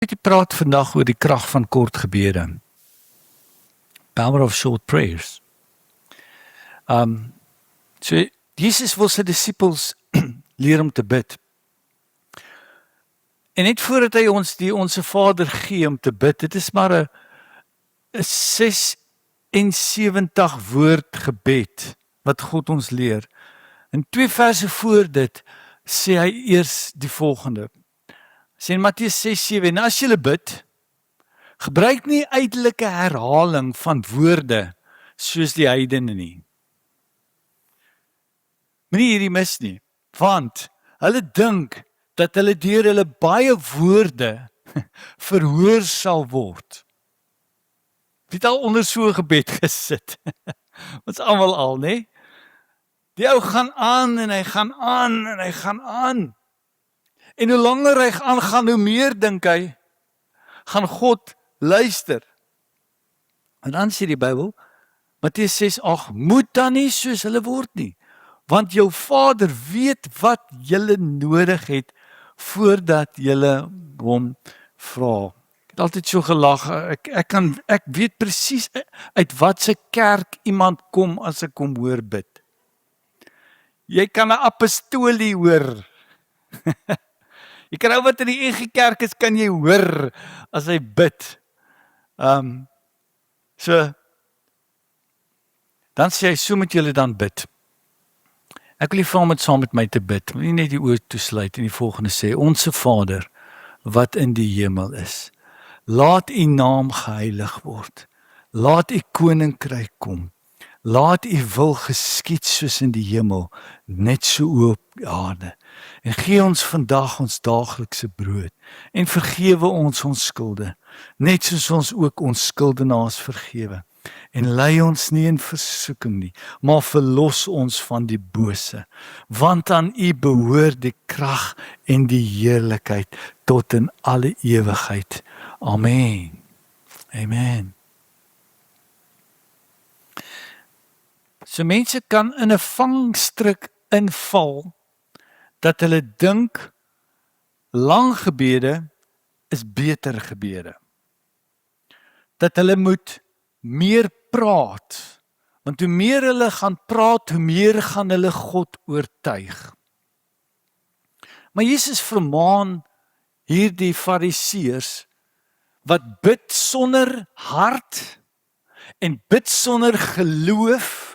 Ek praat vandag oor die krag van kort gebede. Power of short prayers. So Jesus wil sy disippels leer om te bid. En net voordat hy ons die Onse Vader gee om te bid, dit is maar 'n 76 woord gebed wat God ons leer. In 2 verse voor dit sê hy eers die volgende. Sê in Matteus 6:7, en as julle bid, gebruik nie uiterlike herhaling van woorde soos die heidene nie. Moenie hierdie mis nie, want hulle dink dat hulle deur hulle baie woorde verhoor sal word. Wie het al onder so 'n gebed gesit? Ons almal al, né? Die ou gaan aan en hy gaan aan en hy gaan aan. En hoe langer hy aangaan, hoe meer dink hy, gaan God luister. En dan sê die Bybel, Matteus 6:8, moet dan nie soos hulle word nie, want jou Vader weet wat julle nodig het, voordat julle hom vra. Ek het altyd so gelag, ek weet presies uit watse kerk iemand kom as ek hom hoor bid. Jy kan 'n apostolie hoor. Jy kan ou wat in die NG Kerk is, kan jy hoor as hy bid. So dan sê hy, so moet julle dan bid. Ek wil vra om saam met my te bid. Nie net die oë toesluit en die volgende sê, Onse Vader wat in die hemel is, laat u naam geheilig word. Laat u koninkryk kom. Laat u wil geskied soos in die hemel, net so op die aarde. En gee ons vandag ons daaglikse brood en vergewe ons skulde, net soos ons ook ons skuldenaars vergewe. En lei ons nie in versoeking nie, maar verlos ons van die bose, want aan u behoort die krag en die heerlikheid tot in alle ewigheid. Amen. Amen. So mense kan in 'n vangstrik inval dat hulle dink lang gebede is beter gebede. Dat hulle moet meer praat, want hoe meer hulle gaan praat, hoe meer gaan hulle God oortuig. Maar Jesus vermaan hierdie fariseërs wat bid sonder hart en bid sonder geloof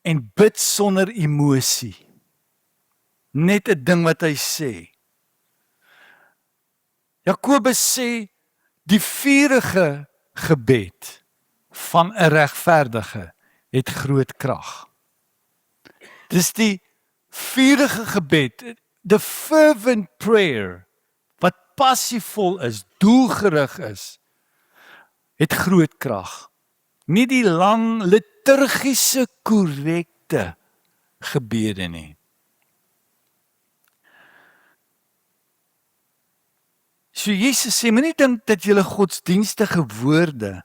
en bid sonder emosie. Net 'n ding wat hy sê. Jakobus sê die vurige gebed van 'n regverdige het groot krag. Dis die vurige gebed, the fervent prayer, wat passievol is, doelgerig is, het groot krag. Nie die lang liturgiese korrekte gebede nie. So Jesus sê, moenie dink dat julle godsdienstige woorde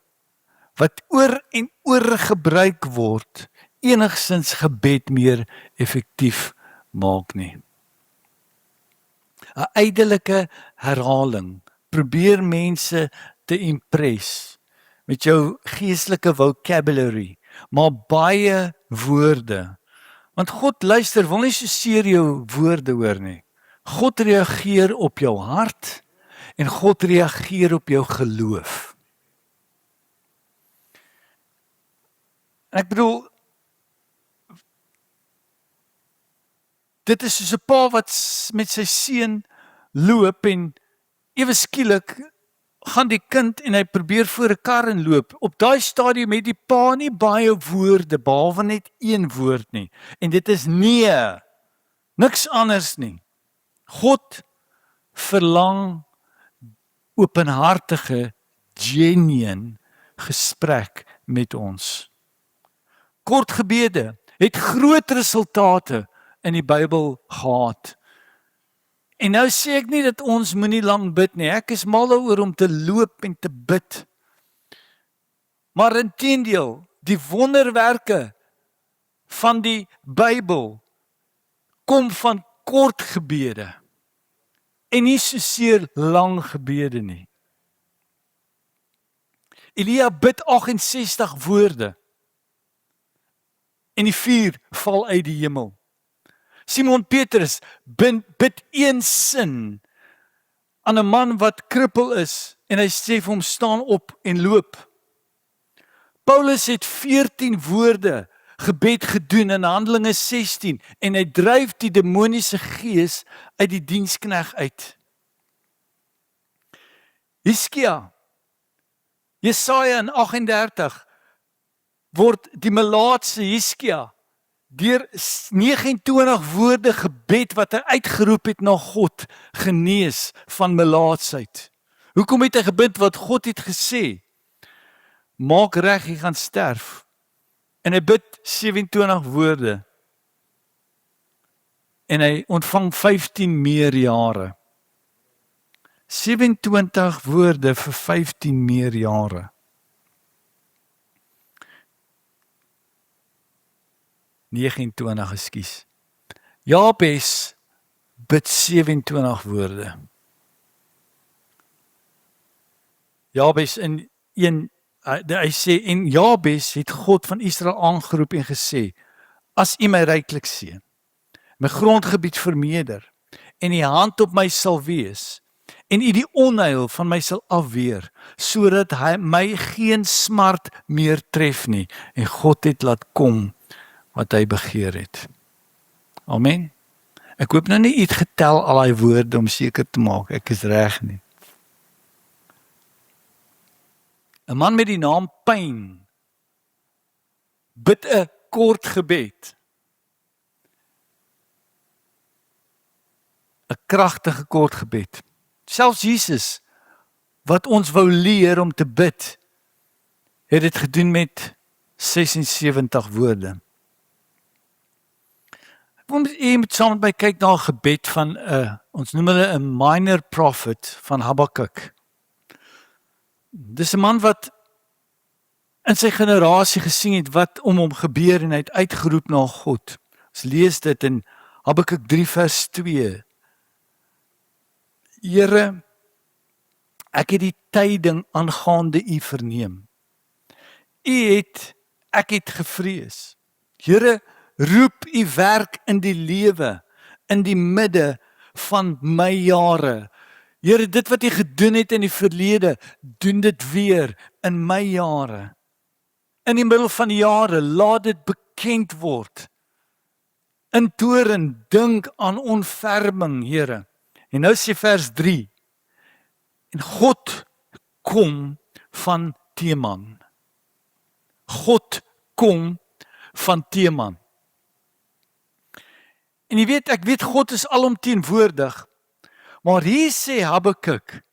wat oor en oor gebruik word, enigsins gebed meer effektief maak nie. 'n Ydelike herhaling probeer mense te impress met jou geestelike vocabulary, maar baie woorde. Want God luister, wil nie so seer jou woorde hoor nie. God reageer op jou hart en God reageer op jou geloof. Ek bedoel, dit is soos 'n pa wat met sy seun loop en ewe skielik gaan die kind en hy probeer voor 'n kar inloop. Op daai stadium het die pa nie baie woorde, behalwe net een woord nie. En dit is nee, niks anders nie. God verlang openhartige, genuine gesprek met ons. Kort gebede het groot resultate in die Bybel gehad. En nou sê ek nie dat ons moenie lang bid nie. Ek is mal daaroor om te loop en te bid. Maar inteendeel, die wonderwerke van die Bybel kom van kort gebede en nie so seer lang gebede nie. Elia bid 68 woorde. En die vuur val uit die hemel. Simon Petrus bid een sin aan 'n man wat krippel is en hy sê vir hom staan op en loop. Paulus het 14 woorde gebed gedoen in Handelinge 16 en hy dryf die demoniese gees uit die dienskneg uit. Hiskia, Jesaja in 38 word die melaatse Hiskia deur 29 woorde gebed wat hy uitgeroep het na God, genees van melaatsheid. Hoekom het hy gebid wat God het gesê? Maak reg, jy gaan sterf. En hy bid 27 woorde. En hy ontvang 15 meer jare. 27 woorde vir 15 meer jare. 29, ekskuus. Jabes bid 27 woorde. Jabes in hy sê, en Jabes het God van Israel aangeroep en gesê, as U my ryklik seën, my grondgebied vermeerder, en U hand op my sal wees, en U die onheil van my sal afweer, sodat hy my geen smart meer tref nie, en God het laat kom wat hy begeer het. Amen. Ek hoop nou nie iets getel al die woorde om seker te maak, ek is reg nie. 'n man met die naam Pyn bid 'n kort gebed. 'n kragtige kort gebed. Selfs Jesus, wat ons wou leer om te bid, het dit gedoen met 76 woorde. Ek wil met saam met my kyk na 'n gebed van ons noem hulle 'n minor prophet van Habakuk. Dis 'n man wat in sy generasie gesien het wat om hom gebeur en hy het uitgeroep na God. Ons lees dit in Habakuk 3 vers 2. Here, ek het die tyding aangaande U verneem. Ek het gevrees. Here, roep U werk in die lewe, in die midde van my jare. Here, dit wat U gedoen het in die verlede, doen dit weer in my jare. In die middel van die jare, laat dit bekend word. In toren, dink aan ontferming, Here. En nou sê vers 3, en God kom van Teman. God kom van Teman. En jy weet, ek weet God is alomteenwoordig, maar hier sê Habakuk,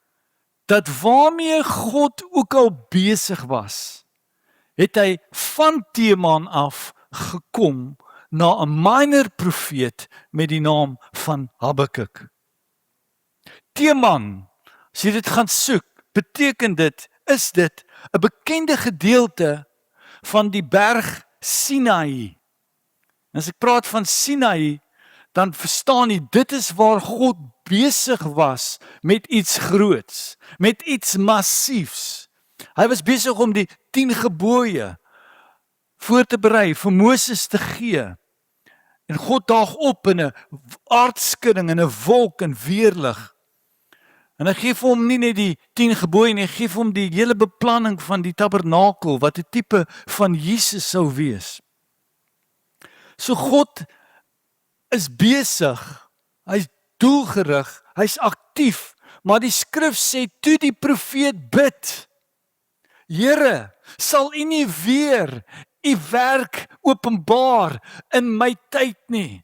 dat waarmee God ook al besig was, het hy van Teman af gekom na 'n minor profeet met die naam van Habakuk. Teman, as jy dit gaan soek, beteken dit, is dit 'n bekende gedeelte van die berg Sinai. En as ek praat van Sinai, dan verstaan jy, dit is waar God besig was met iets groots, met iets massiefs. Hy was besig om die 10 gebooie voor te berei, vir Moses te gee. En God daag op in 'n aardskudding, in 'n wolk en weerlig. En hy gee vir hom nie net die 10 gebooie nie, hy gee vir hom die hele beplanning van die tabernakel, wat 'n tipe van Jesus sou wees. So God is besig, hy's doelgerig, hy's aktief, maar die skrif sê, toe die profeet bid, Here, sal U nie weer U werk openbaar in my tyd nie,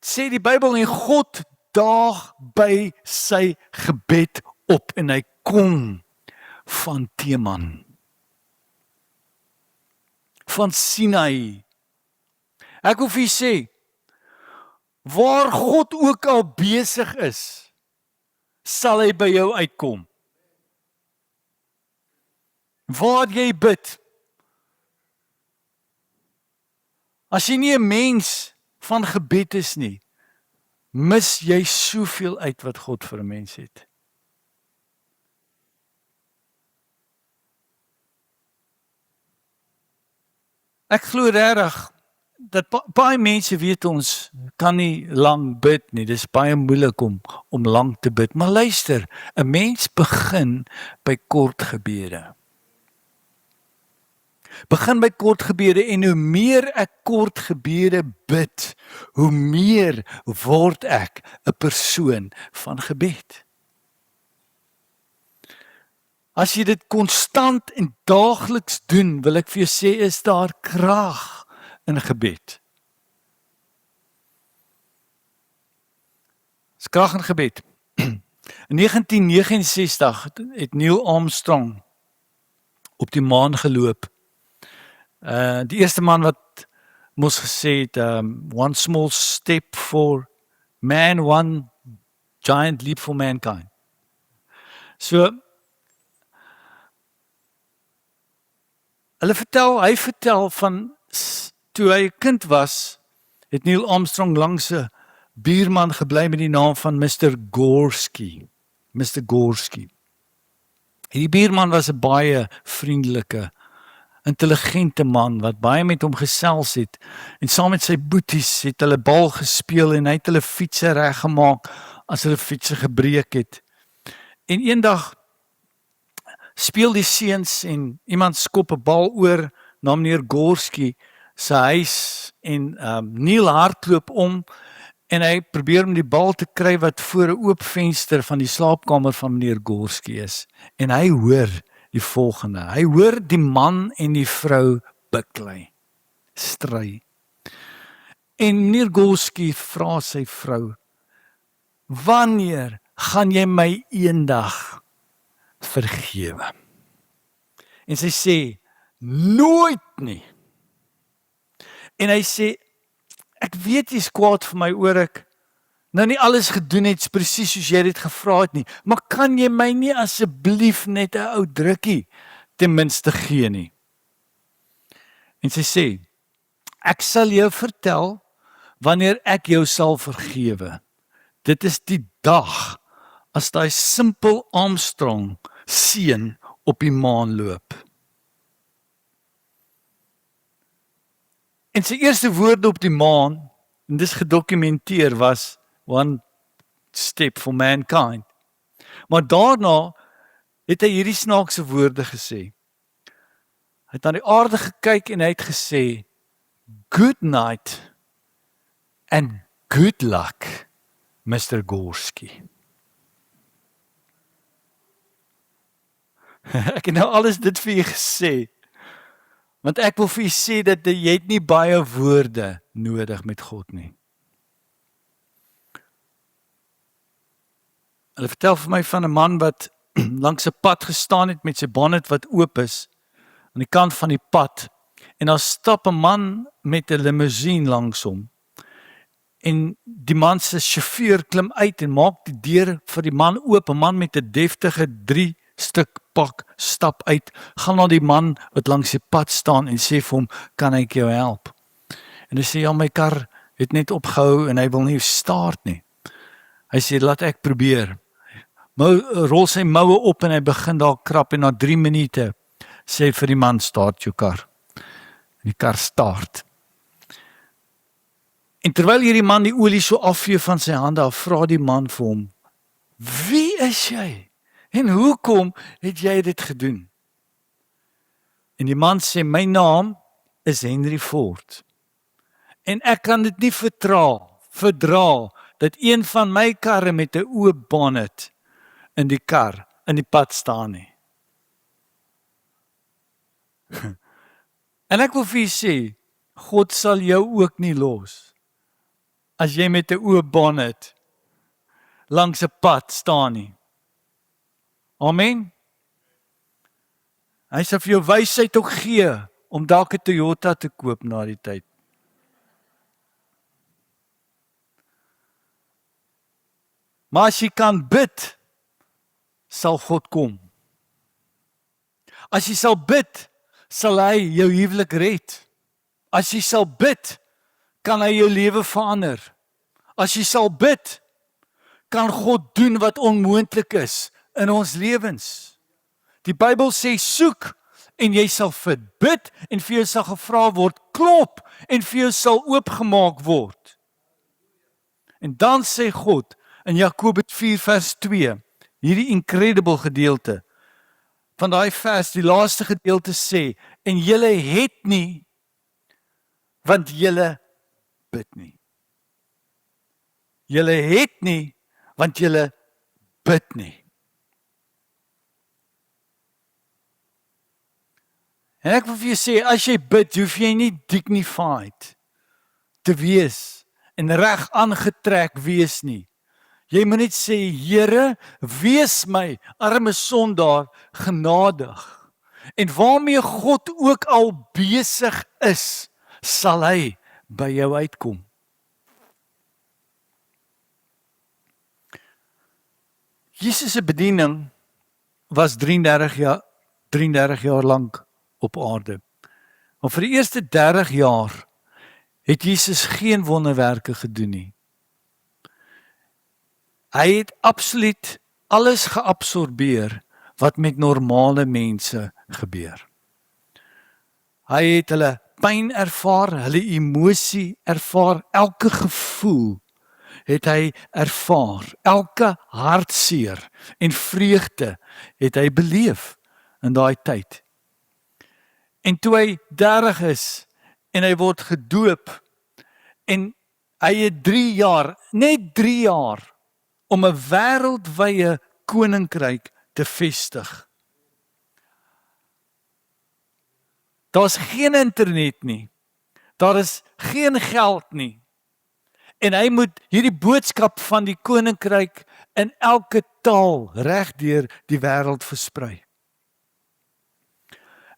sê die Bybel, en God daag by sy gebed op, en hy kom van Teman, van Sinai. Ek wil vir u sê, waar God ook al besig is, sal hy by jou uitkom. Waar jy bid, as jy nie 'n mens van gebed is nie, mis jy soveel uit wat God vir 'n mens het. Ek glo regtig dat baie mense weet ons kan nie lank bid nie. Dis baie moeilik om lank te bid. Maar luister, 'n mens begin by kort gebede. Begin by kort gebede en hoe meer ek kort gebede bid, hoe meer word ek 'n persoon van gebed. As jy dit konstant en daagliks doen, wil ek vir jou sê, is daar krag in gebed. Is krag in gebed. In 1969 het Neil Armstrong op die maan geloop. Die eerste man wat mos gesê het, one small step for man, one giant leap for mankind. So, hy vertel van toe hy 'n kind was, het Neil Armstrong langs 'n buurman gebly met die naam van Mr. Gorski. Mr. Gorski. En die buurman was 'n baie vriendelike, intelligente man wat baie met hom gesels het en saam met sy boeties het hulle bal gespeel en hy het hulle fietsse reggemaak as hulle fietsse gebreek het. En eendag speel die seuns en iemand skop 'n bal oor na meneer Gorski se huis en Neil hardloop om en hy probeer om die bal te kry wat voor 'n oop venster van die slaapkamer van meneer Gorski is. En hy hoor die volgende. Hy hoor die man en die vrou beklei, stry. En meneer Gorski vra sy vrou, wanneer gaan jy my eendag vergewe? En sy sê, nooit nie. En hy sê, ek weet jy's kwaad vir my oor ek nou nie alles gedoen het presies soos jy dit gevra het nie, maar kan jy my nie asseblief net 'n ou drukkie ten minste gee nie? En sy sê, ek sal jou vertel wanneer ek jou sal vergewe. Dit is die dag as daai simpel Armstrong seun op die maan loop. En sy eerste woorde op die maan, en dis gedokumenteer, was one step for mankind. Maar daarna het hy hierdie snaakse woorde gesê. Hy het na die aarde gekyk en hy het gesê, good night and good luck, Mr. Gorski. Ek het nou alles dit vir jy gesê, want ek wil vir jy sê dat jy het nie baie woorde nodig met God nie. Hulle vertel vir my van 'n man wat langs 'n pad gestaan het met sy bonnet wat oop is, aan die kant van die pad, en daar stap 'n man met 'n limousine langs hom. En die man se sjofeur klim uit en maak die deur vir die man oop, 'n man met 'n deftige 3-stuk pak stap uit, gaan na die man wat langs die pad staan en sê vir hom, kan ek jou help? En hy sê, ja, my kar het net opgehou en hy wil nie start nie. Hy sê, laat ek probeer. Rol sy moue op en hy begin daar krap en na 3 minute sê vir die man, start jou kar. En die kar start. En terwyl hierdie man die olie so afvee van sy hande af, vra die man vir hom, wie is jy? En hoekom het jy dit gedoen? En die man sê, my naam is Henry Ford. En ek kan dit nie verdra, dat een van my karre met 'n oop bonnet in die pad staan nie. En ek wil vir jy sê, God sal jou ook nie los, as jy met 'n oop bonnet langs 'n pad staan nie. Amen. Hy sal vir jou wysheid ook gee, om dalk 'n Toyota te koop na die tyd. Maar as jy kan bid, sal God kom. As jy sal bid, sal hy jou huwelik red. As jy sal bid, kan hy jou lewe verander. As jy sal bid, kan God doen wat onmoontlik is in ons lewens. Die Bybel sê, soek en jy sal bid en vir jou sal gevra word, klop en vir jou sal oopgemaak word. En dan sê God in Jakobus 4 vers 2, hierdie incredible gedeelte van daai vers, die laaste gedeelte sê, en julle het nie, want julle bid nie. Julle het nie, want julle bid nie. En ek wil vir jou sê, as jy bid, hoef jy nie dignified te wees en reg aangetrek wees nie. Jy moet net sê, Here, wees my arme sondaar genadig. En waarmee God ook al besig is, sal hy by jou uitkom. Jesus se bediening was 33 jaar lank op aarde. Maar vir die eerste 30 jaar het Jesus geen wonderwerke gedoen nie. Hy het absoluut alles geabsorbeer wat met normale mense gebeur. Hy het hulle pyn ervaar, hulle emosie ervaar, elke gevoel het hy ervaar, elke hartseer en vreugde het hy beleef in daai tyd. En toe hy 30 is en hy word gedoop en hy het 3 jaar, net 3 jaar om 'n wêreldwye koninkryk te vestig. Daar's geen internet nie. Daar is geen geld nie. En hy moet hierdie boodskap van die koninkryk in elke taal regdeur die wêreld versprei.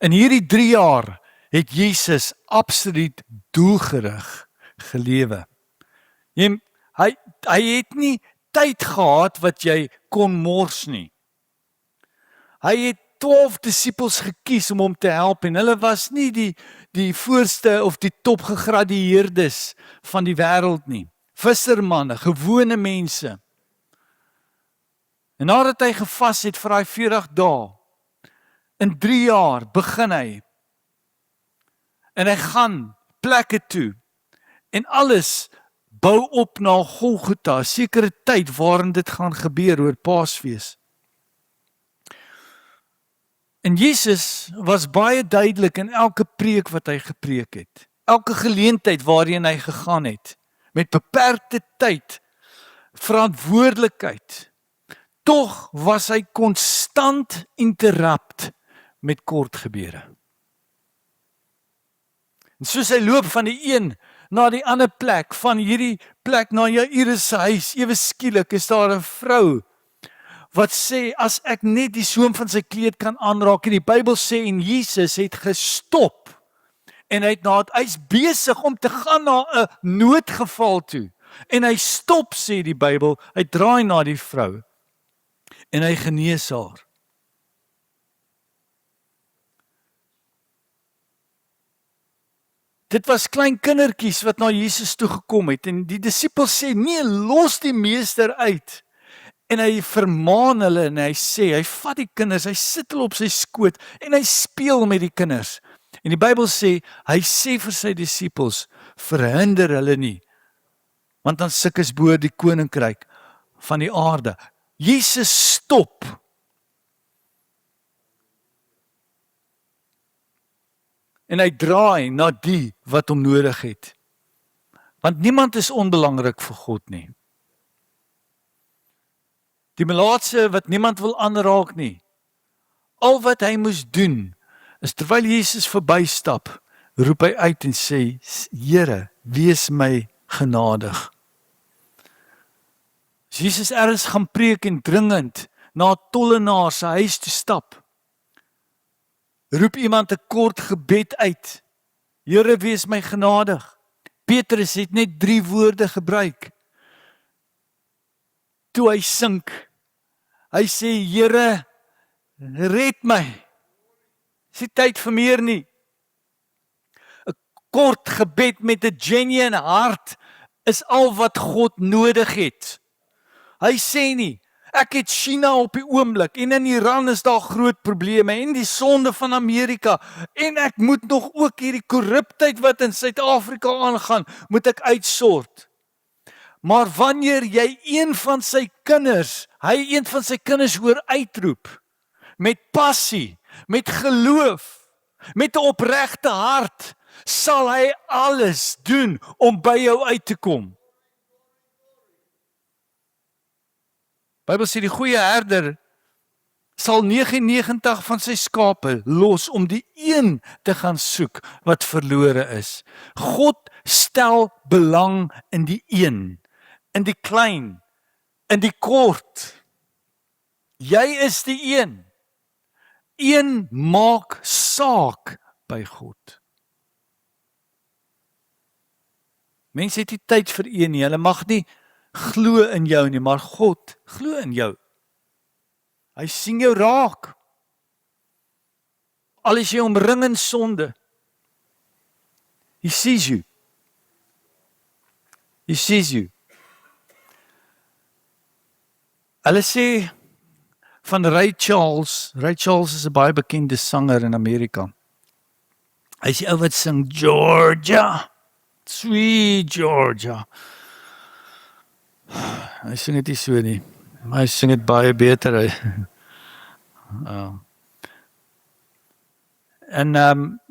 In hierdie 3 jaar het Jesus absoluut doelgerig gelewe. Hy het nie tyd gehad wat jy kon mors nie. Hy het 12 disippels gekies om hom te help en hulle was nie die voorste of die topgegradueerdes van die wêreld nie. Vissermanne, gewone mense. En nadat hy gevas het vir daai 40 dae, in 3 jaar begin hy. En hy gaan plekke toe en alles bou op na Golgotha, 'n sekere tyd waarin dit gaan gebeur oor Paasfees. En Jesus was baie duidelik in elke preek wat hy gepreek het. Elke geleentheid waarheen hy gegaan het, met beperkte tyd, verantwoordelikheid. Tog was hy konstant interrupt met kort gebeure. En soos hy loop van die een na die ander plek, van hierdie plek na Jairus se huis, ewe skielik is daar 'n vrou wat sê, as ek net die soem van sy kleed kan aanraak, en die Bybel sê, en Jesus het gestop, en hy's besig om te gaan na 'n noodgeval toe, en hy stop, sê die Bybel, hy draai na die vrou, en hy genees haar. Dit was klein kindertjies wat na Jesus toe gekom het, en die disippels sê, nee, los die meester uit. En hy vermaan hulle en hy sê, hy vat die kinders, hy sit hulle op sy skoot en hy speel met die kinders. En die Bybel sê, hy sê vir sy disippels, verhinder hulle nie, want dan sikkes bo die koninkryk van die aarde. Jesus stop. En hy draai na die wat hom nodig het. Want niemand is onbelangrik vir God nie. Die melaatse wat niemand wil aanraak nie. Al wat hy moes doen, is terwyl Jesus verbystap, roep hy uit en sê, Here, wees my genadig. As Jesus ergens gaan preek en dringend na 'n tollenaar se huis toe stap, roep iemand 'n kort gebed uit. Here, wees my genadig. Petrus het net 3 woorde gebruik. Toe hy sink, hy sê, Here, red my. Dis nie tyd vir meer nie. 'n Kort gebed met 'n genuine hart is al wat God nodig het. Hy sê nie, Ek het China op die oomblik en in Iran is daar groot probleme en die sonde van Amerika en ek moet nog ook hierdie korruptheid wat in Suid-Afrika aangaan, moet ek uitsort. Maar wanneer jy een van sy kinders hoor uitroep, met passie, met geloof, met 'n opregte hart, sal hy alles doen om by jou uit te kom. Bybel sê die goeie herder sal 99 van sy skape los om die een te gaan soek wat verlore is. God stel belang in die een, in die klein, in die kort. Jy is die een. Een maak saak by God. Mense het nie tyd vir een nie. Hulle mag nie glo in jou nie, maar God glo in jou. Hy sien jou raak. Al is jy omring in sonde. He sees you. He sees you. Hulle sê van Ray Charles. Ray Charles is 'n baie bekende sanger in Amerika. Hy is die ou wat sing Georgia, sweet Georgia. Hy sing dit nie so nie, maar hy sing dit baie beter.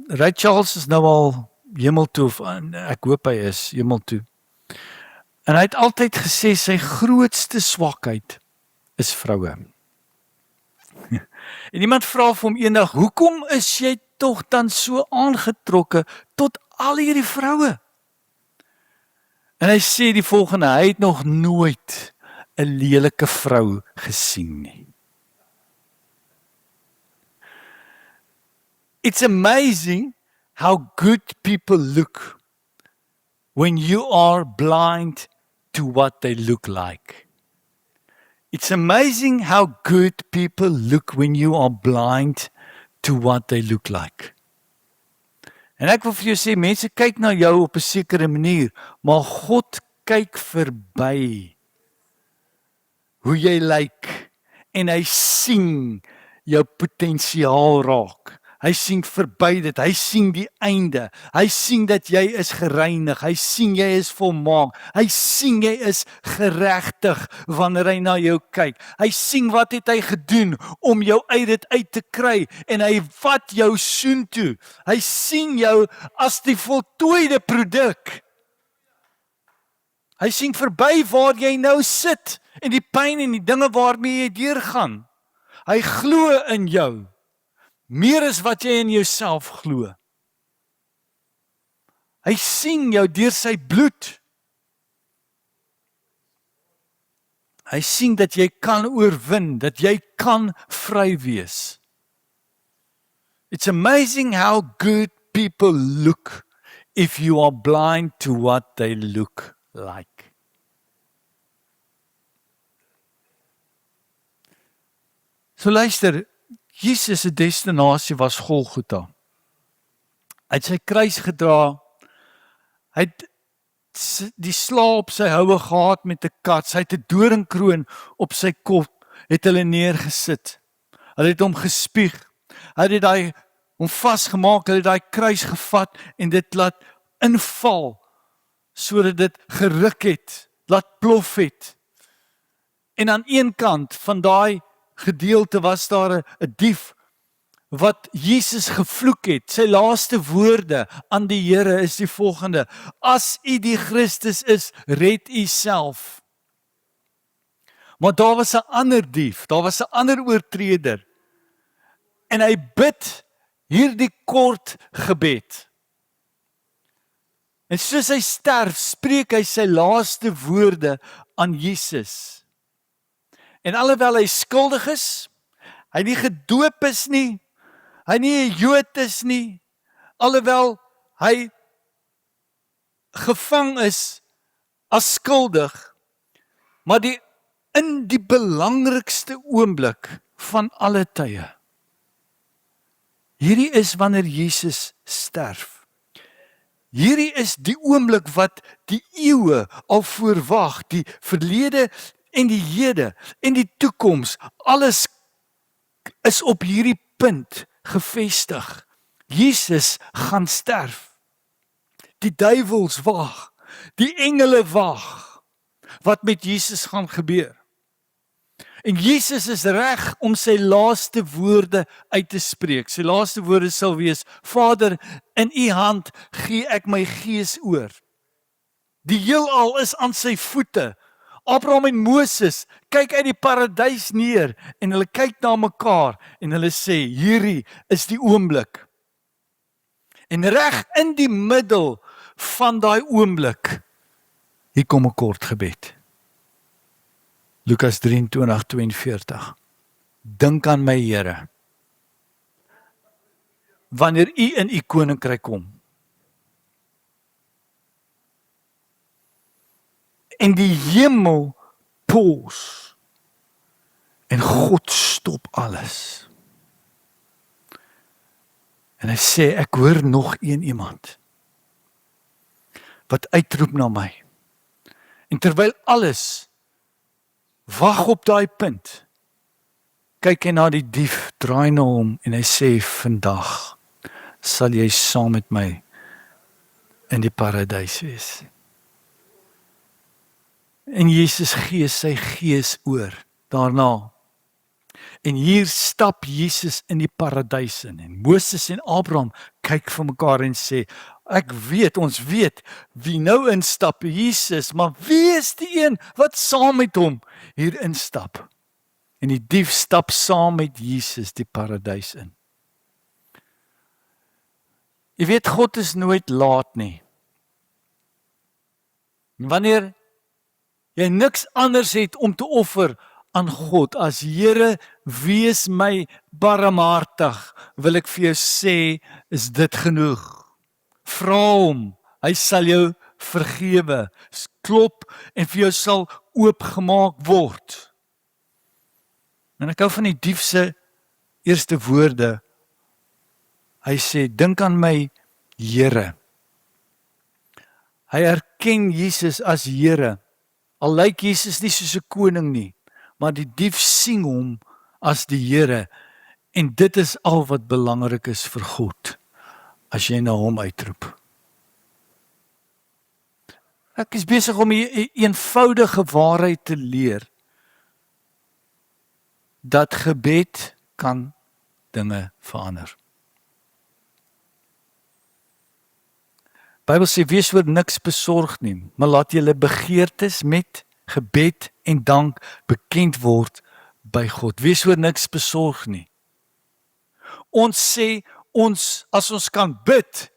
Ray Charles is nou al hemel toe, ek hoop hy is hemel toe. En hy het altyd gesê sy grootste swakheid is vroue. En iemand vra vir hom eendag, hoekom is jy tog dan so aangetrokke tot al hierdie vroue? En hy sê die volgende, hy het nog nooit 'n lelike vrou gesien nie. It's amazing how good people look when you are blind to what they look like. It's amazing how good people look when you are blind to what they look like. En ek wil vir jou sê, mense kyk na jou op 'n sekere manier, maar God kyk verby hoe jy lyk en hy sien jou potensiaal raak. Hy sien verby dit, hy sien die einde, hy sien dat jy is gereinig, hy sien jy is volmaak, hy sien jy is geregtig wanneer hy na jou kyk. Hy sien wat het hy gedoen om jou uit dit uit te kry en hy vat jou soontoe. Hy sien jou as die voltooide produk. Hy sien verby waar jy nou sit en die pyn en die dinge waarmee jy deurgaan. Hy glo in jou. Meer as wat jy in jouself glo. Hy sien jou deur sy bloed. Hy sien dat jy kan oorwin, dat jy kan vry wees. It's amazing how good people look if you are blind to what they look like. So luister, Jesus se destinasie was Golgotha. Hy het sy kruis gedra. Hy het die sla op sy houe gehad met 'n kats. Hy het 'n doringkroon op sy kop, het hulle neergesit. Hulle het hom gespieg. Hy het hom vasgemaak, hulle het daai kruis gevat en dit laat inval sodat dit geruk het, laat plof het. En aan een kant van daai gedeelte was daar 'n dief wat Jesus gevloek het. Sy laaste woorde aan die Here is die volgende: as u die Christus is, red u self. Maar daar was 'n ander dief, daar was 'n ander oortreder. En hy bid hierdie kort gebed. En soos hy sterf, spreek hy sy laaste woorde aan Jesus. En alhoewel hy skuldig is, hy nie gedoop is nie, hy nie 'n Jood is nie, alhoewel hy gevang is as skuldig, maar in die belangrikste oomblik van alle tye. Hierdie is wanneer Jesus sterf. Hierdie is die oomblik wat die eeue al voorwag, die verlede en die hede en die toekoms, alles is op hierdie punt gefestig. Jesus gaan sterf. Die duiwels wag, die engele wag. Wat met Jesus gaan gebeur? En Jesus is reg om sy laaste woorde uit te spreek. Sy laaste woorde sal wees: Vader, in u hand gee ek my gees oor. Die heelal is aan sy voete. Abraham en Moses kyk uit die paradys neer en hulle kyk na mekaar en hulle sê, hierdie is die oomblik. En reg in die middel van daai oomblik, hier kom 'n kort gebed. Lukas 23:42. Dink aan my, Here, wanneer u in u koninkryk kom. En die hemel pause. En God stop alles. En hy sê, ek hoor nog iemand wat uitroep na my. En terwyl alles wag op daai punt, kyk hy na die dief, draai na hom en hy sê, vandag sal jy saam met my in die paradys wees. En Jesus gee sy gees oor daarna. En hier stap Jesus in die paradys in. En Moses en Abraham kyk vir mekaar en sê, ons weet wie nou instap, Jesus, maar wie is die een wat saam met hom hier instap? En die dief stap saam met Jesus die paradys in. Jy weet, God is nooit laat nie. Wanneer jy niks anders het om te offer aan God as Here, wees my barmhartig, wil ek vir jou sê, is dit genoeg. Vra hom, hy sal jou vergewe, klop en vir jou sal oopgemaak word. En ek hou van die dief se eerste woorde. Hy sê, dink aan my, Here. Hy erken Jesus as Here. Al lyk Jesus nie soos 'n koning nie, maar die dief sien hom as die Here. En dit is al wat belangrik is vir God, as jy na hom uitroep. Ek is besig om 'n eenvoudige waarheid te leer, dat gebed kan dinge verander. Bybel sê, wees oor niks besorg nie, maar laat julle begeertes met gebed en dank bekend word by God. Wees oor niks besorg nie. Ons sê, as ons kan bid,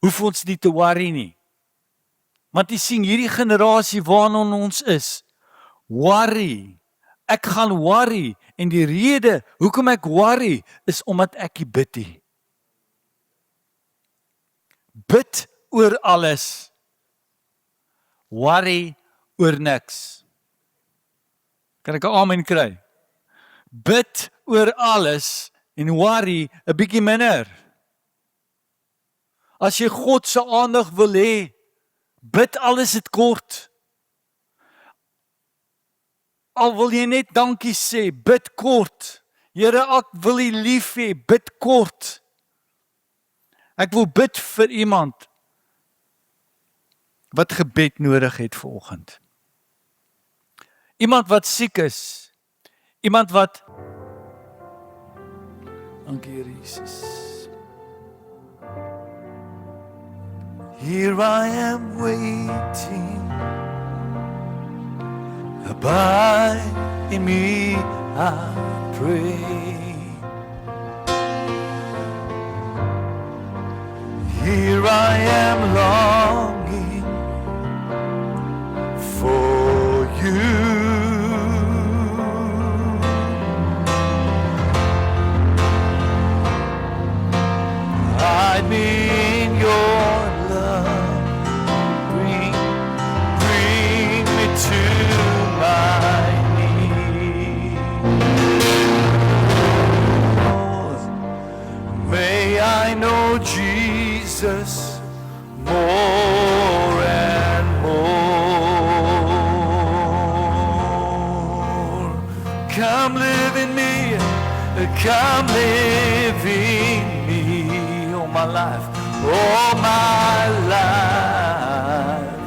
hoef ons nie te worry nie. Want jy sien, hierdie generasie waarin ons is, worry. Ek gaan worry, en die rede hoekom ek worry, is omdat ek nie bid nie. Bid oor alles, worry oor niks. Kan ek 'n amen kry? Bid oor alles en worry 'n bietjie minder. As jy God se aandag wil hê, bid alles dit kort. Al wil jy net dankie sê, bid kort. Here, ek wil U lief hê, bid kort. Ek wil bid vir iemand wat gebed nodig het vanoggend. Iemand wat siek is. Iemand wat... Dankie, Jesus. Here I am waiting. Abide in me, I pray. Here I am longing for you. Hide me in your love. Bring me to my knees. May I know Jesus more and more. come live in me, come live in me, all my life,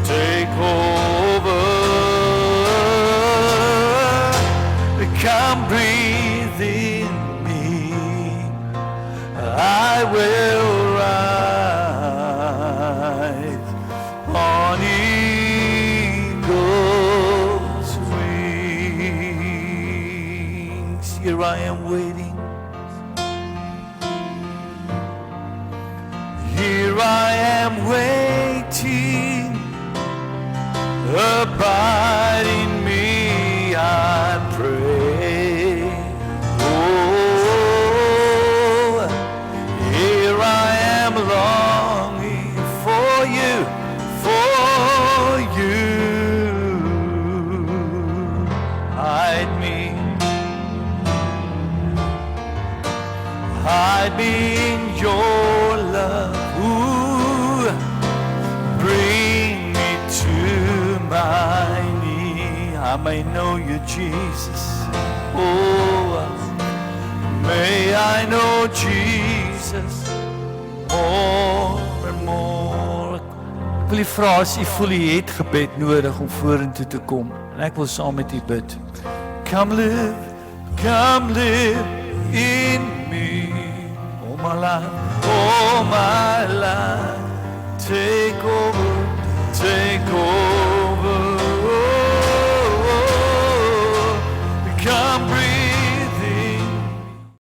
take over, come breathe in me, I will rise on eagle's wings. Here I am waiting, here I am waiting, abide in me, I pray. Oh, here I am longing for you, hide me in your love. Ooh, bring me to my knee. I may know you, Jesus. Oh, may I know Jesus more and more. Ek wil vra as u voel u het gebed nodig om vorentoe te kom. En ek wil saam met u bid. Come live in me, all my life, take over.